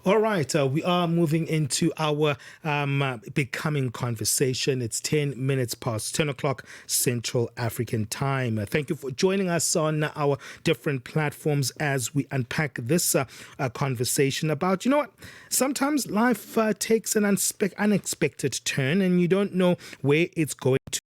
All right, we are moving into our becoming conversation. It's 10 minutes past 10 o'clock Central African time. Thank you for joining us on our different platforms as we unpack this conversation about, you know what, sometimes life takes an unexpected turn and you don't know where it's going to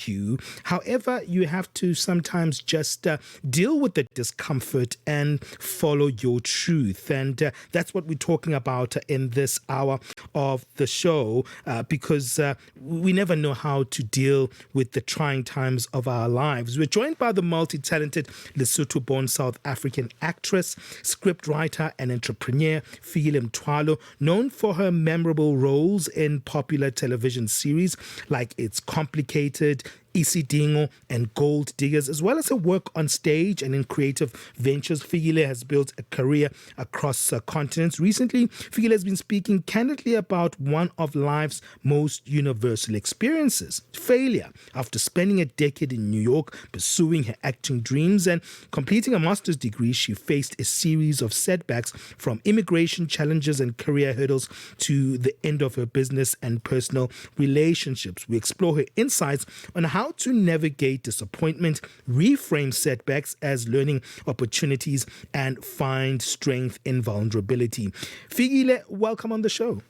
you. However, you have to sometimes just deal with the discomfort and follow your truth. And that's what we're talking about in this hour of the show, because we never know how to deal with the trying times of our lives. We're joined by the multi-talented Lesotho-born South African actress, scriptwriter and entrepreneur Fikile Mthwalo, known for her memorable roles in popular television series like It's Complicated, Isidingo and Gold Diggers, as well as her work on stage and in creative ventures. Fikile has built a career across continents. Recently, Fikile has been speaking candidly about one of life's most universal experiences, failure. After spending a decade in New York pursuing her acting dreams and completing a master's degree, she faced a series of setbacks, from immigration challenges and career hurdles to the end of her business and personal relationships. We explore her insights on how to navigate disappointment, reframe setbacks as learning opportunities, and find strength in vulnerability. Fikile, welcome on the show.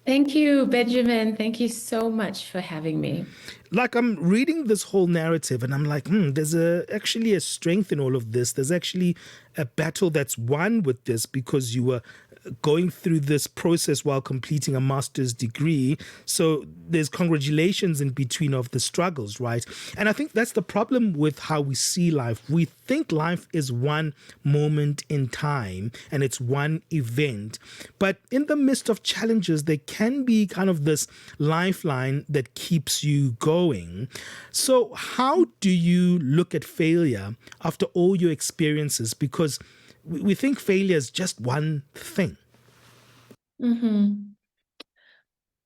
Thank you, Benjamin. Thank you so much for having me. Like, I'm reading this whole narrative and I'm like, there's actually a strength in all of this. There's actually a battle that's won with this, because you were going through this process while completing a master's degree. So there's congratulations in between of the struggles, right? And I think that's the problem with how we see life. We think life is one moment in time and it's one event. But in the midst of challenges, there can be kind of this lifeline that keeps you going. So how do you look at failure after all your experiences? Because we think failure is just one thing.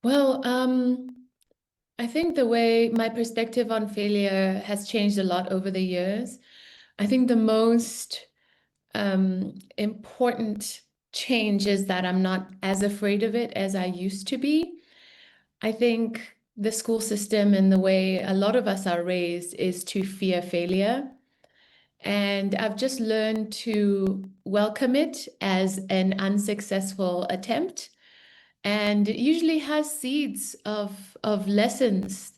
Well, I think the way my perspective on failure has changed a lot over the years. I think the most important change is that I'm not as afraid of it as I used to be. I think the school system and the way a lot of us are raised is to fear failure. And I've just learned to welcome it as an unsuccessful attempt. And it usually has seeds of lessons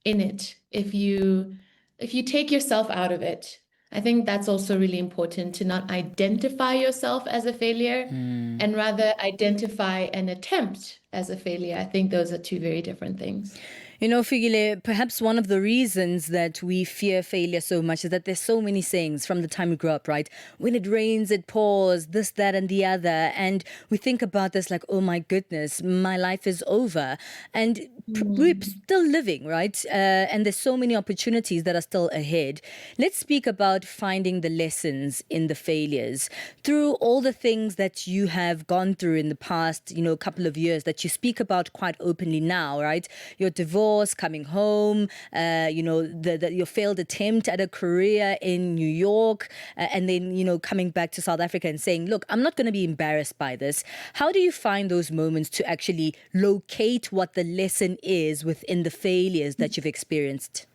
in it if you take yourself out of it. I think that's also really important, to not identify yourself as a failure and rather identify an attempt as a failure. I think those are two very different things. You know, Fikile, perhaps one of the reasons that we fear failure so much is that there's so many sayings from the time we grew up, right? When it rains, it pours, this, that, and the other. And we think about this like, oh my goodness, my life is over. And we're still living, right? And there's so many opportunities that are still ahead. Let's speak about finding the lessons in the failures. Through all the things that you have gone through in the past, couple of years that you speak about quite openly now, right? Your divorce, coming home, your failed attempt at a career in New York, and then, coming back to South Africa and saying, look, I'm not going to be embarrassed by this. How do you find those moments to actually locate what the lesson is within the failures that you've experienced?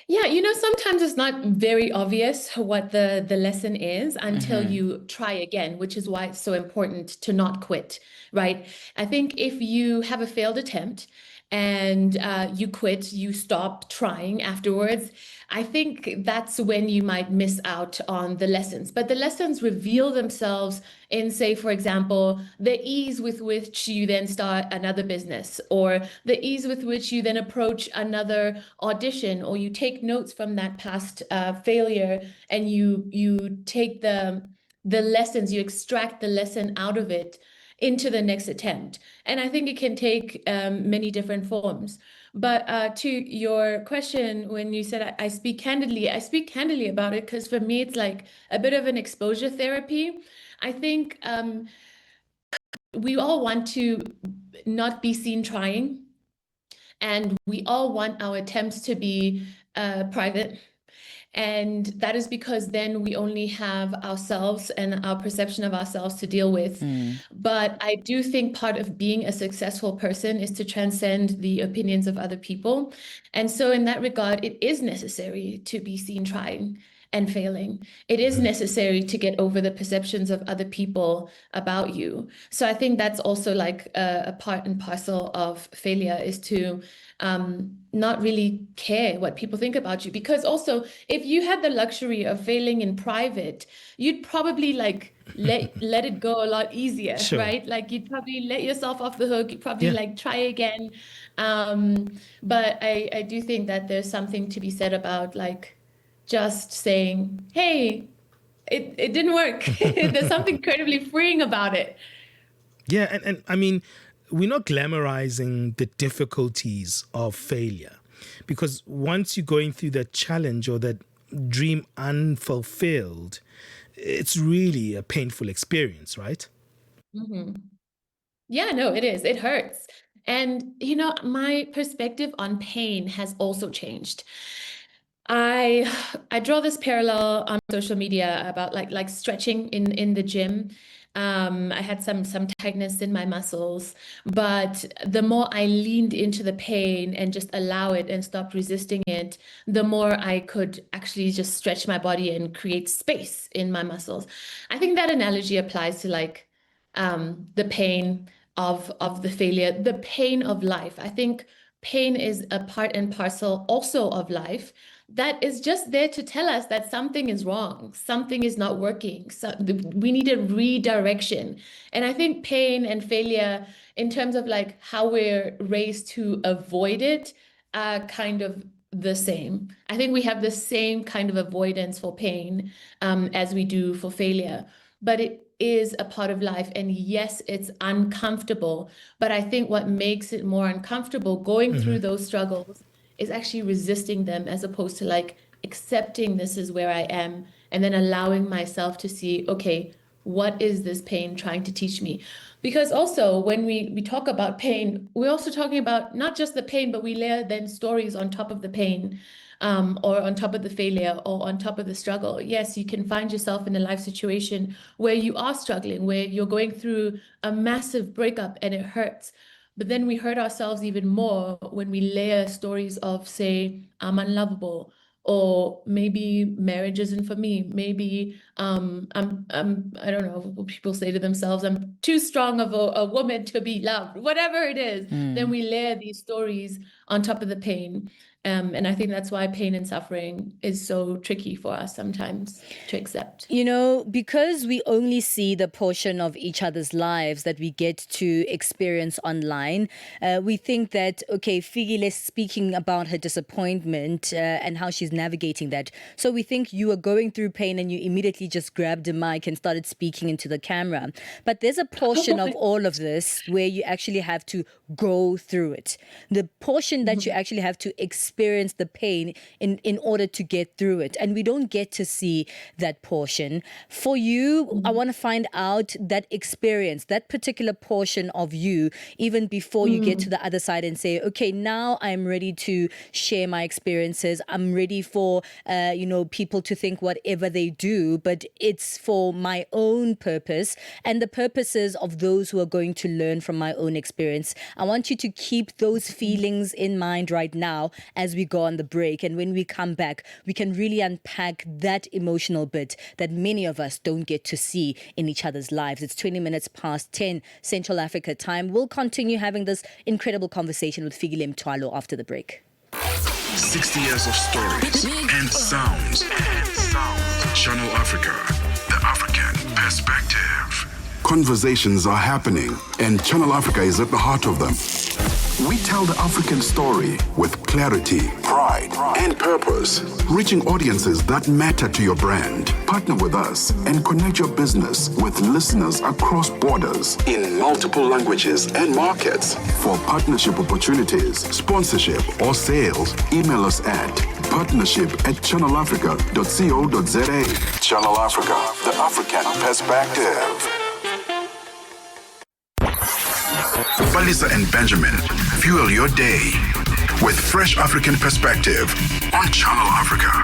Yeah, sometimes it's not very obvious what the lesson is until you try again, which is why it's so important to not quit, right? I think if you have a failed attempt and you quit, you stop trying afterwards, I think that's when you might miss out on the lessons. But the lessons reveal themselves in, say, for example, the ease with which you then start another business, or the ease with which you then approach another audition, or you take notes from that past failure and you take the lessons, you extract the lesson out of it into the next attempt. And I think it can take many different forms. But to your question, when you said I speak candidly about it because for me, it's like a bit of an exposure therapy. I think we all want to not be seen trying, and we all want our attempts to be private. And that is because then we only have ourselves and our perception of ourselves to deal with. But I do think part of being a successful person is to transcend the opinions of other people. And so in that regard, it is necessary to be seen trying and failing. It is necessary to get over the perceptions of other people about you. So I think that's also like a part and parcel of failure, is to not really care what people think about you. Because also, if you had the luxury of failing in private, you'd probably like let it go a lot easier, right? Like you'd probably let yourself off the hook. You'd probably like try again. But I do think that there's something to be said about like just saying, hey, it didn't work. There's something incredibly freeing about it. Yeah, and I mean, we're not glamorizing the difficulties of failure, because once you're going through that challenge or that dream unfulfilled, it's really a painful experience, right? Yeah, no, it is. It hurts. And, you know, my perspective on pain has also changed. I draw this parallel on social media about like stretching in the gym. I had some tightness in my muscles, but the more I leaned into the pain and just allow it and stop resisting it, the more I could actually just stretch my body and create space in my muscles. I think that analogy applies to like the pain of the failure, the pain of life. I think pain is a part and parcel also of life that is just there to tell us that something is wrong, something is not working, so we need a redirection. And I think pain and failure, in terms of like how we're raised to avoid it, are kind of the same. I think we have the same kind of avoidance for pain as we do for failure, but it is a part of life. And yes, it's uncomfortable, but I think what makes it more uncomfortable going through those struggles is actually resisting them, as opposed to like accepting this is where I am and then allowing myself to see, okay, what is this pain trying to teach me? Because also when we talk about pain, we're also talking about not just the pain, but we layer then stories on top of the pain, or on top of the failure, or on top of the struggle. Yes, you can find yourself in a life situation where you are struggling, where you're going through a massive breakup and it hurts. But then we hurt ourselves even more when we layer stories of, say, I'm unlovable, or maybe marriage isn't for me. Maybe I don't know what people say to themselves, I'm too strong of a woman to be loved, whatever it is. Then we layer these stories on top of the pain. And I think that's why pain and suffering is so tricky for us sometimes to accept. You know, because we only see the portion of each other's lives that we get to experience online, we think that, okay, Fikile is speaking about her disappointment and how she's navigating that. So we think you are going through pain and you immediately just grabbed a mic and started speaking into the camera. But there's a portion of all of this where you actually have to go through it. The portion that you actually have to experience the pain in order to get through it. And we don't get to see that portion. For you, I want to find out that experience, that particular portion of you, even before you get to the other side and say, okay, now I'm ready to share my experiences. I'm ready for, people to think whatever they do, but it's for my own purpose and the purposes of those who are going to learn from my own experience. I want you to keep those feelings in mind right now as we go on the break. And when we come back, we can really unpack that emotional bit that many of us don't get to see in each other's lives. It's 20 minutes past 10 Central Africa time. We'll continue having this incredible conversation with Fikile Mthwalo after the break. 60 years of stories and sounds. Channel Africa, the African perspective. Conversations are happening, and Channel Africa is at the heart of them. We tell the African story with clarity, pride, and purpose, reaching audiences that matter to your brand. Partner with us and connect your business with listeners across borders in multiple languages and markets. For partnership opportunities, sponsorship, or sales, email us at partnership@channelafrica.co.za. Channel Africa, the African perspective. Balisa and Benjamin fuel your day with fresh African perspective on Channel Africa.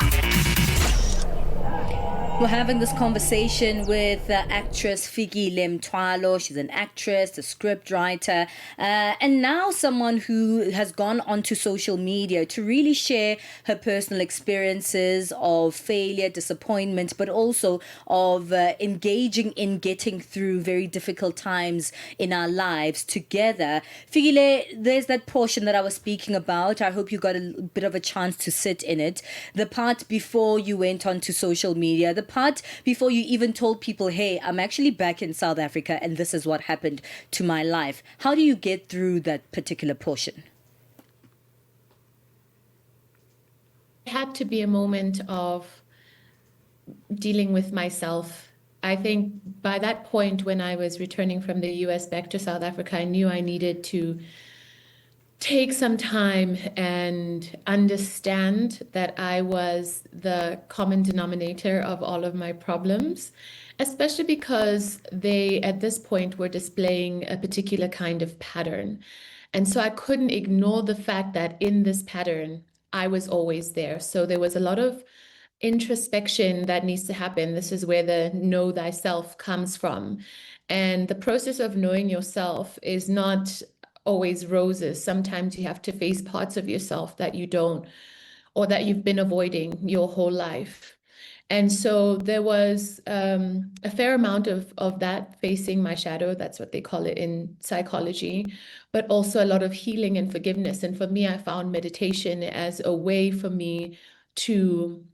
We're having this conversation with actress Fikile Mthwalo. She's an actress, a scriptwriter, and now someone who has gone onto social media to really share her personal experiences of failure, disappointment, but also of engaging in getting through very difficult times in our lives together. Fikile, there's that portion that I was speaking about. I hope you got a bit of a chance to sit in it. The part before you went onto social media, the part before you even told people, hey, I'm actually back in South Africa and this is what happened to my life. How do you get through that particular portion? It had to be a moment of dealing with myself. I think by that point, when I was returning from the US back to South Africa, I knew I needed to take some time and understand that I was the common denominator of all of my problems, especially because they, at this point, were displaying a particular kind of pattern. And so I couldn't ignore the fact that in this pattern, I was always there. So there was a lot of introspection that needs to happen. This is where the know thyself comes from. And the process of knowing yourself is not always roses. Sometimes you have to face parts of yourself that you don't, or that you've been avoiding your whole life. And so there was a fair amount of that, facing my shadow. That's what they call it in psychology, but also a lot of healing and forgiveness. And for me, I found meditation as a way for me to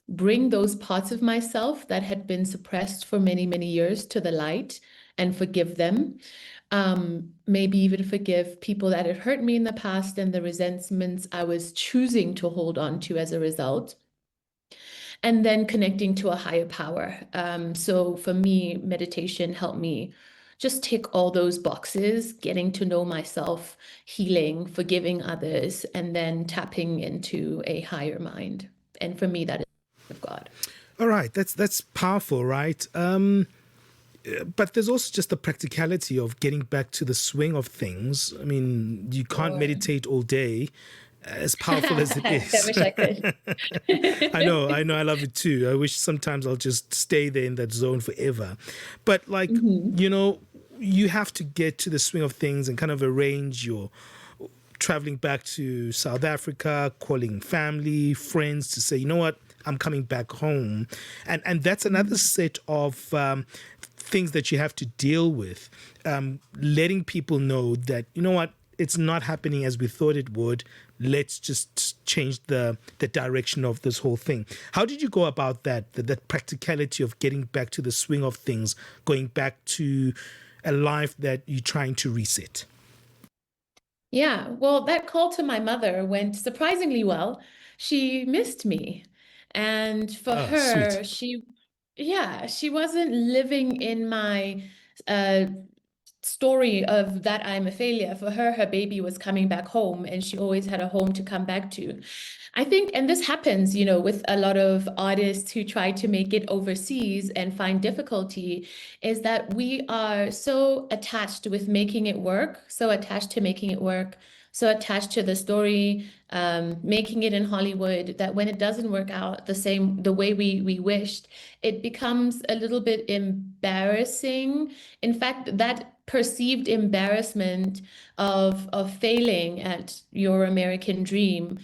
bring those parts of myself that had been suppressed for many, many years to the light and forgive them. Maybe even forgive people that had hurt me in the past and the resentments I was choosing to hold on to as a result. And then connecting to a higher power. So for me, meditation helped me just tick all those boxes, getting to know myself, healing, forgiving others, and then tapping into a higher mind. And for me, that is of God. All right, that's powerful, right? But there's also just the practicality of getting back to the swing of things. I mean, you can't meditate all day, as powerful as it is. I wish I could. I know, I love it too. I wish sometimes I'll just stay there in that zone forever. But like, you know, you have to get to the swing of things and kind of arrange your traveling back to South Africa, calling family, friends to say, you know what, I'm coming back home. And that's another set of things that you have to deal with. Letting people know that, you know what, it's not happening as we thought it would. Let's just change the direction of this whole thing. How did you go about that practicality of getting back to the swing of things, going back to a life that you're trying to reset? Yeah, well, that call to my mother went surprisingly well. She missed me. And for her, Sweet. she wasn't living in my story of that I'm a failure. For her, her baby was coming back home and she always had a home to come back to. I think, and this happens, you know, with a lot of artists who try to make it overseas and find difficulty, is that we are so attached with making it work, so attached to making it work, so attached to the story, making it in Hollywood, that when it doesn't work out the way we wished, it becomes a little bit embarrassing. In fact, that perceived embarrassment of failing at your American dream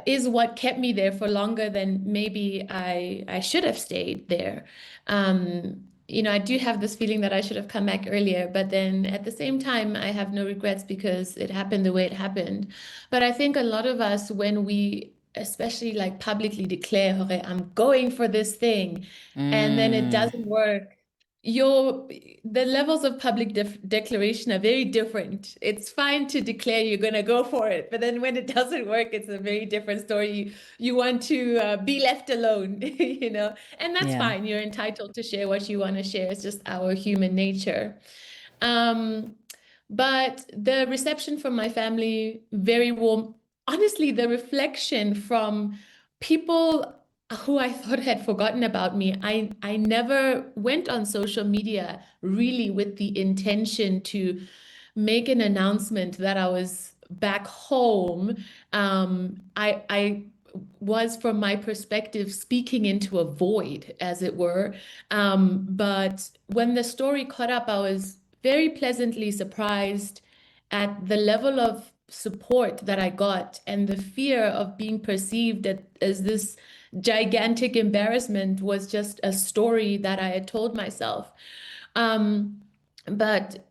is what kept me there for longer than maybe I should have stayed there. You know, I do have this feeling that I should have come back earlier, but then at the same time, I have no regrets because it happened the way it happened. But I think a lot of us, when we especially like publicly declare, okay, I'm going for this thing, and then it doesn't work, the levels of public declaration are very different. It's fine to declare you're going to go for it, but then when it doesn't work, it's a very different story. You want to be left alone, you know, and that's fine. You're entitled to share what you want to share. It's just our human nature. But the reception from my family, very warm. Honestly, the reflection from people who I thought had forgotten about me. I never went on social media really with the intention to make an announcement that I was back home. I was, from my perspective, speaking into a void, as it were. But when the story caught up, I was very pleasantly surprised at the level of support that I got, and the fear of being perceived as this gigantic embarrassment was just a story that I had told myself. But,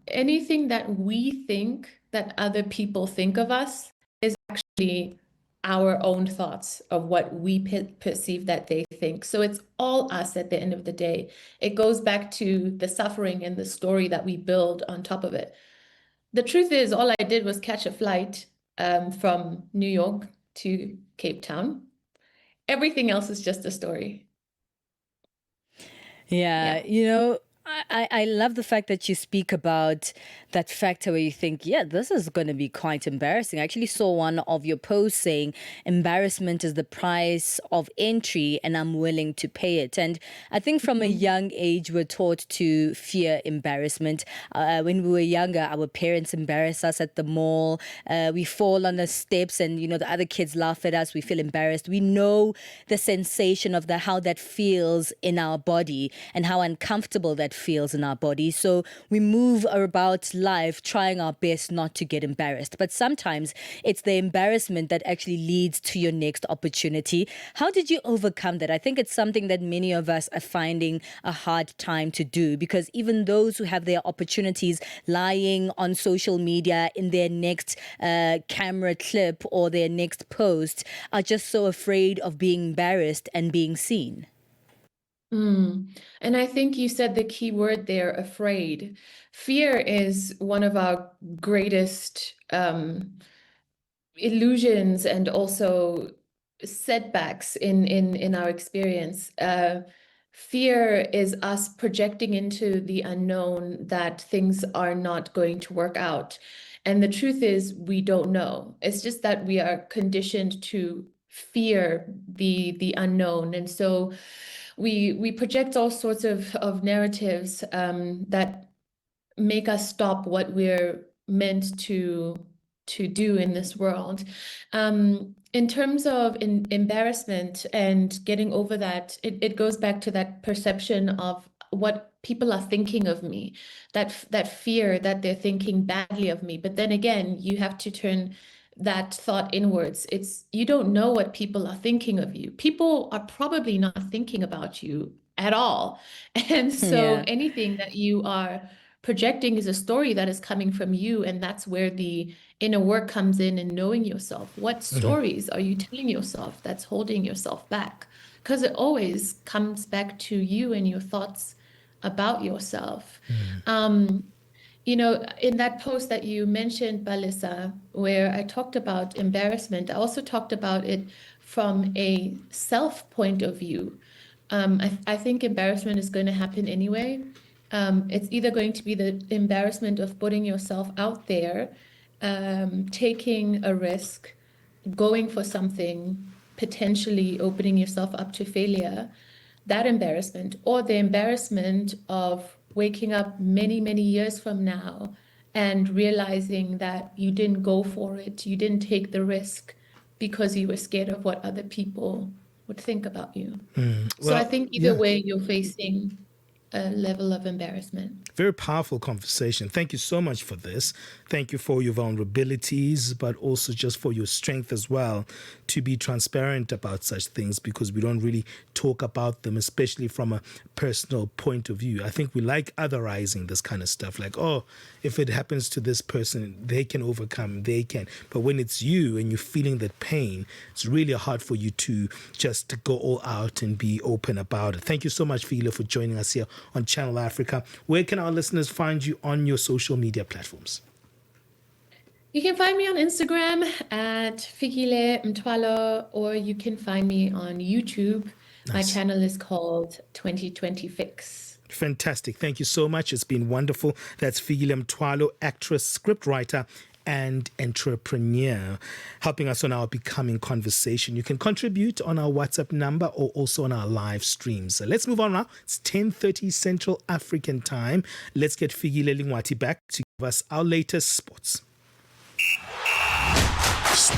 anything that we think that other people think of us is actually our own thoughts of what we perceive that they think. So it's all us at the end of the day. It goes back to the suffering and the story that we build on top of it. The truth is, all I did was catch a flight from New York to Cape Town. Everything else is just a story. Yeah, I love the fact that you speak about that factor where you think, yeah, this is going to be quite embarrassing. I actually saw one of your posts saying embarrassment is the price of entry and I'm willing to pay it. And I think from a young age, we're taught to fear embarrassment. When we were younger, our parents embarrass us at the mall. We fall on the steps and, the other kids laugh at us. We feel embarrassed. We know the sensation of how that feels in our body and how uncomfortable that feels in our body. So we move about life trying our best not to get embarrassed. But sometimes it's the embarrassment that actually leads to your next opportunity. How did you overcome that? I think it's something that many of us are finding a hard time to do, because even those who have their opportunities lying on social media in their next camera clip or their next post are just so afraid of being embarrassed and being seen. And I think you said the key word there, afraid. Fear is one of our greatest illusions and also setbacks in our experience. Fear is us projecting into the unknown that things are not going to work out. And the truth is, we don't know. It's just that we are conditioned to fear the unknown. And so we project all sorts of narratives that make us stop what we're meant to do in this world. In terms of embarrassment and getting over that, it goes back to that perception of what people are thinking of me, that fear that they're thinking badly of me. But then again, you have to turn that thought inwards. You don't know what people are thinking of you. People are probably not thinking about you at all. And so anything that you are projecting is a story that is coming from you, and that's where the inner work comes in, and knowing yourself. What stories are you telling yourself that's holding yourself back? Because it always comes back to you and your thoughts about yourself. In that post that you mentioned, Balisa, where I talked about embarrassment, I also talked about it from a self point of view. I think embarrassment is going to happen anyway. It's either going to be the embarrassment of putting yourself out there, taking a risk, going for something, potentially opening yourself up to failure, that embarrassment, or the embarrassment of waking up many, many years from now and realizing that you didn't go for it, you didn't take the risk because you were scared of what other people would think about you. So I think either way, you're facing a level of embarrassment. Very powerful conversation. Thank you so much for this. Thank you for your vulnerabilities, but also just for your strength as well to be transparent about such things, because we don't really talk about them, especially from a personal point of view. I think we like otherizing this kind of stuff, like, oh, if it happens to this person, they can overcome, they can. But when it's you and you're feeling that pain, it's really hard for you to just go all out and be open about it. Thank you so much, Fikile, for joining us here on Channel Africa. Where can our listeners find you on your social media platforms? You can find me on Instagram at Fikile Mthwalo, or you can find me on YouTube. Nice. My channel is called 2020 Fix. Fantastic. Thank you so much. It's been wonderful. That's Fikile Mthwalo, actress, scriptwriter, and entrepreneur, helping us on our Becoming conversation. You can contribute on our WhatsApp number or also on our live streams. So let's move on now. It's 10:30 Central African time. Let's get Fikile Mthwalo back to give us our latest sports.